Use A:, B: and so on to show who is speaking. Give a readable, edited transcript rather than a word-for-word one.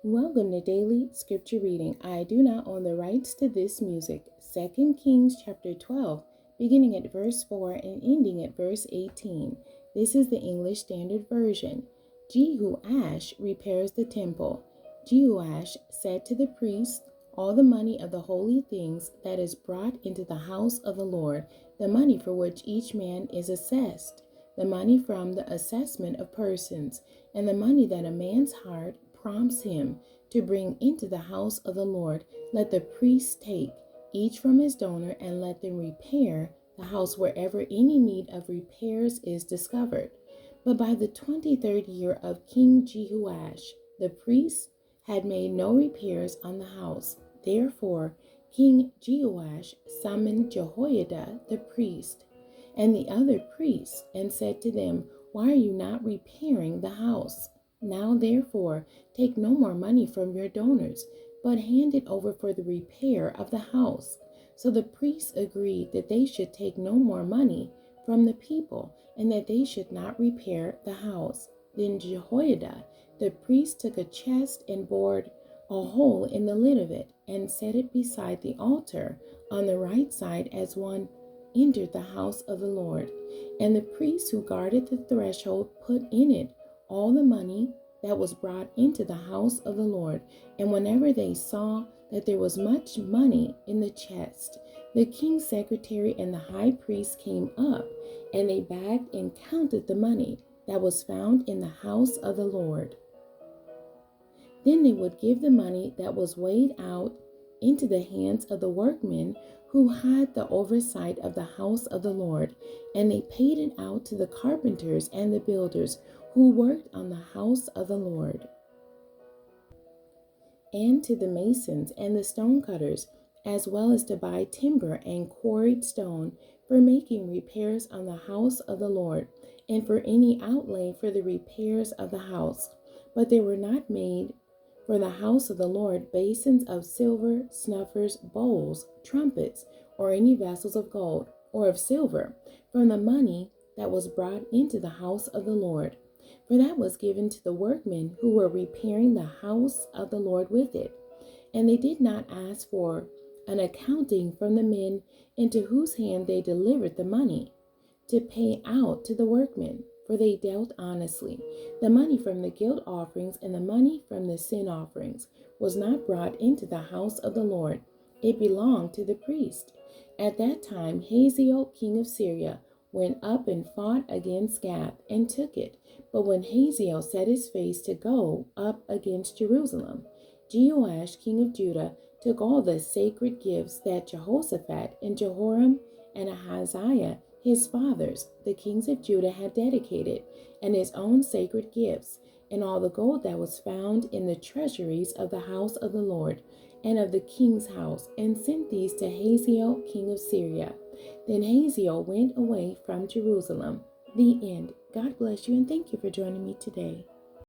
A: Welcome to Daily Scripture Reading. I do not own the rights to this music. 2 Kings chapter 12, beginning at verse 4 and ending at verse 18. This is the English Standard Version. Jehoash repairs the temple. Jehoash said to the priests, all the money of the holy things that is brought into the house of the Lord, the money for which each man is assessed, the money from the assessment of persons, and the money that a man's heart prompts him to bring into the house of the Lord, let the priests take, each from his donor, and let them repair the house wherever any need of repairs is discovered. But by the 23rd year of King Jehoash, the priests had made no repairs on the house. Therefore, King Jehoash summoned Jehoiada the priest and the other priests, and said to them, why are you not repairing the house? Now therefore take no more money from your donors, but hand it over for the repair of the house. So the priests agreed that they should take no more money from the people, and that they should not repair the house. Then Jehoiada the priest took a chest and bored a hole in the lid of it, and set it beside the altar on the right side as one entered the house of the Lord. And the priests who guarded the threshold put in it all the money that was brought into the house of the Lord. And whenever they saw that there was much money in the chest, the king's secretary and the high priest came up, and they bagged and counted the money that was found in the house of the Lord. Then they would give the money that was weighed out into the hands of the workmen who had the oversight of the house of the Lord, and they paid it out to the carpenters and the builders who worked on the house of the Lord, and to the masons and the stonecutters, as well as to buy timber and quarried stone for making repairs on the house of the Lord, and for any outlay for the repairs of the house. But they were not made for the house of the Lord basins of silver, snuffers, bowls, trumpets, or any vessels of gold or of silver, from the money that was brought into the house of the Lord. For that was given to the workmen who were repairing the house of the Lord with it. And they did not ask for an accounting from the men into whose hand they delivered the money, to pay out to the workmen, for they dealt honestly. The money from the guilt offerings and the money from the sin offerings was not brought into the house of the Lord. It belonged to the priest. At that time, Hazael, king of Syria, went up and fought against Gath and took it. But when Hazael set his face to go up against Jerusalem, Jehoash, king of Judah, took all the sacred gifts that Jehoshaphat and Jehoram and Ahaziah, his fathers, the kings of Judah, had dedicated, and his own sacred gifts, and all the gold that was found in the treasuries of the house of the Lord and of the king's house, and sent these to Hazael, king of Syria. Then Hazael went away from Jerusalem. The end. God bless you, and thank you for joining me today.